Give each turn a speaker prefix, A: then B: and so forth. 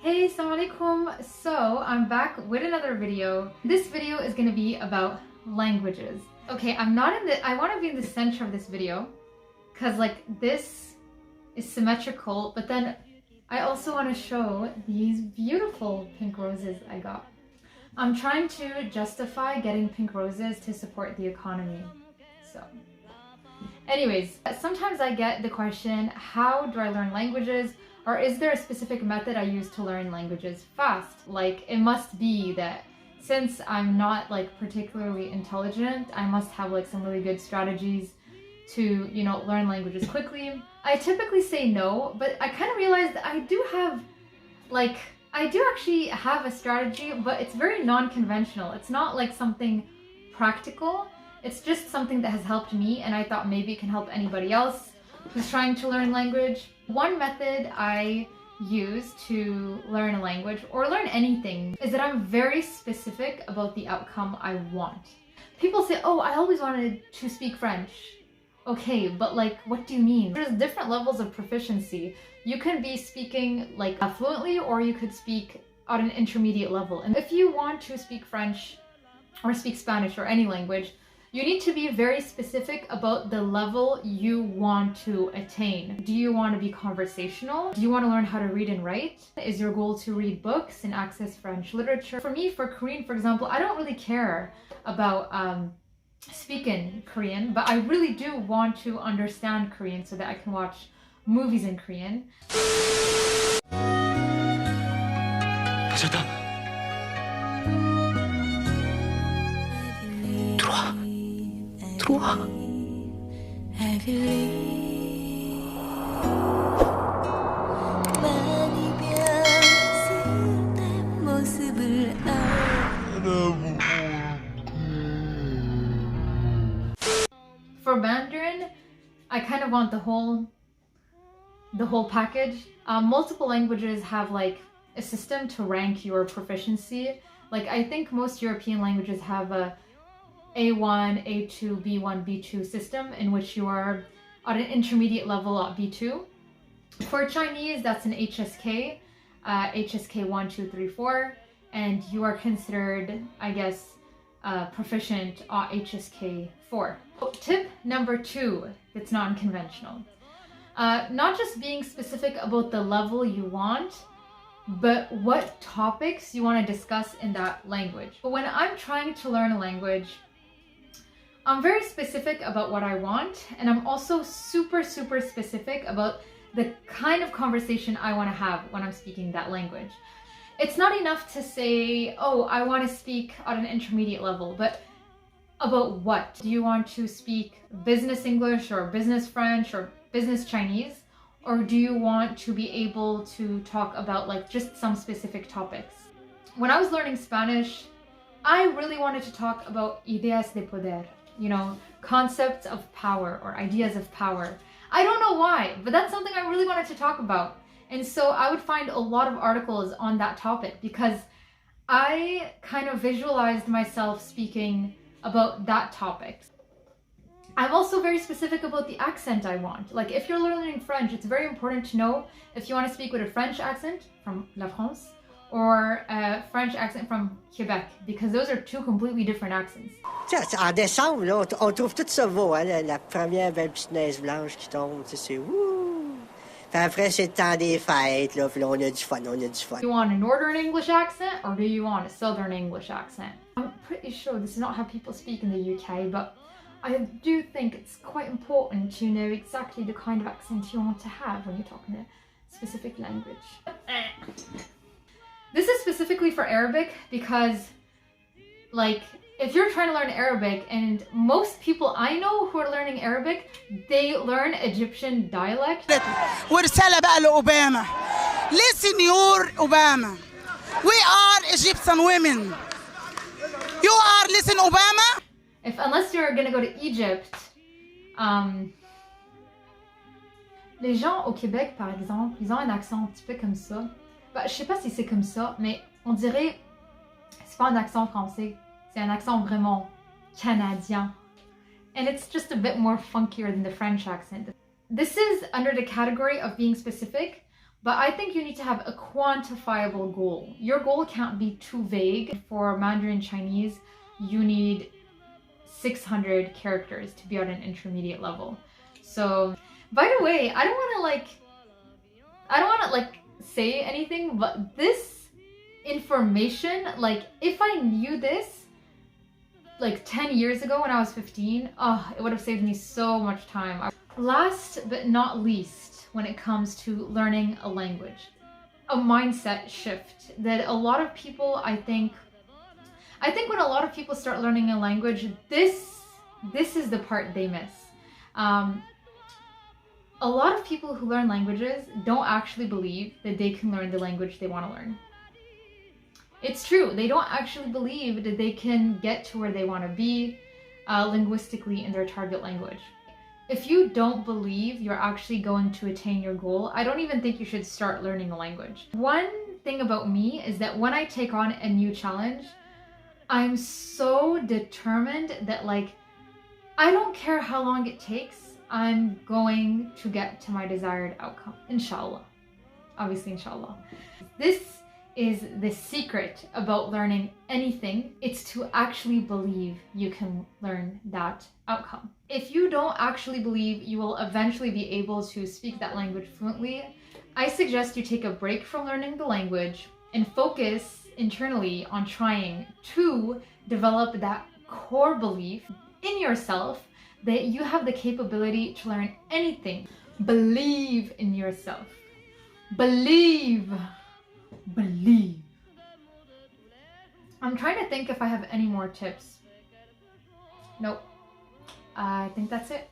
A: Hey, assalamu alaikum. So I'm back with another video. This video is going to be about languages. Okay, I want to be in the center of this video because like this is symmetrical, but then I also want to show these beautiful pink roses I got. I'm trying to justify getting pink roses to support the economy. So anyways, sometimes I get the question, how do I learn languages? Or is there a specific method I use to learn languages fast? Like, it must be that since I'm not like particularly intelligent, I must have like some really good strategies to, you know, learn languages quickly. I typically say no, but I kind of realized that I do actually have a strategy, but it's very non-conventional. It's not like something practical. It's just something that has helped me, and I thought maybe it can help anybody else who's trying to learn language. One method I use to learn a language or learn anything is that I'm very specific about the outcome I want. People say, oh, I always wanted to speak French. Okay, but like, what do you mean? There's different levels of proficiency. You can be speaking like fluently, or you could speak at an intermediate level. And if you want to speak French or speak Spanish or any language, you need to be very specific about the level you want to attain. Do you want to be conversational? Do you want to learn how to read and write? Is your goal to read books and access French literature? For me, for Korean, for example, I don't really care about speaking Korean, but I really do want to understand Korean so that I can watch movies in Korean. For Mandarin, I kind of want the whole package. Multiple languages have like a system to rank your proficiency. Like, I think most European languages have a A1, A2, B1, B2 system in which you are at an intermediate level at B2. For Chinese, that's an HSK, HSK 1, 2, 3, 4, and you are considered, I guess, proficient at HSK 4. Tip number 2 that's non-conventional. Not just being specific about the level you want, but what topics you want to discuss in that language. But when I'm trying to learn a language, I'm very specific about what I want, and I'm also super specific about the kind of conversation I want to have when I'm speaking that language. It's not enough to say, oh, I want to speak at an intermediate level, but about what? Do you want to speak business English or business French or business Chinese? Or do you want to be able to talk about like just some specific topics? When I was learning Spanish, I really wanted to talk about ideas de poder, you know, concepts of power or ideas of power. I don't know why, but that's something I really wanted to talk about. And so I would find a lot of articles on that topic because I kind of visualized myself speaking about that topic. I'm also very specific about the accent I want. Like, if you're learning French, it's very important to know if you want to speak with a French accent from La France or a French accent from Quebec, because those are two completely different accents.
B: En décembre, là, on trouve tout ça beau, hein, la première belle petite neige blanche qui tombe, c'est wouh! Puis après, c'est le temps des fêtes, là, puis là, on a du fun, Do you want a Northern English accent, or do you want a Southern English accent? I'm pretty sure this is not how people speak in the UK, but I do think it's quite important to know exactly the kind of accent you want to have when you're talking a specific language. This is specifically for Arabic because, like, if you're trying to learn Arabic, and most people I know who are learning Arabic, they learn Egyptian dialect.
C: ورسالة بقى لأوباما. Listen, your Obama. We are Egyptian women. You are listen, Obama.
A: Unless you're gonna go to Egypt, les gens au Québec, par exemple, ils ont un accent un petit peu comme ça. Bah, je sais pas si c'est comme ça, mais on dirait c'est pas un accent français, c'est un accent vraiment canadien. And it's just a bit more funkier than the French accent. This is under the category of being specific, But I think you need to have a quantifiable goal. Your goal can't be too vague. For Mandarin Chinese, you need 600 characters to be at an intermediate level. So, by the way, I don't want to say anything, but this information, like if I knew this like 10 years ago when I was 15, oh, it would have saved me so much time. Last but not least, when it comes to learning a language, a mindset shift that a lot of people, I think when a lot of people start learning a language, this is the part they miss. A lot of people who learn languages don't actually believe that they can learn the language they want to learn. It's true, they don't actually believe that they can get to where they want to be linguistically in their target language. If you don't believe you're actually going to attain your goal, I don't even think you should start learning a language. One thing about me is that when I take on a new challenge, I'm so determined that like, I don't care how long it takes, I'm going to get to my desired outcome. Inshallah. Obviously, inshallah. This is the secret about learning anything. It's to actually believe you can learn that outcome. If you don't actually believe you will eventually be able to speak that language fluently, I suggest you take a break from learning the language and focus internally on trying to develop that core belief in yourself that you have the capability to learn anything. Believe in yourself. Believe. Believe. I'm trying to think if I have any more tips. Nope. I think that's it.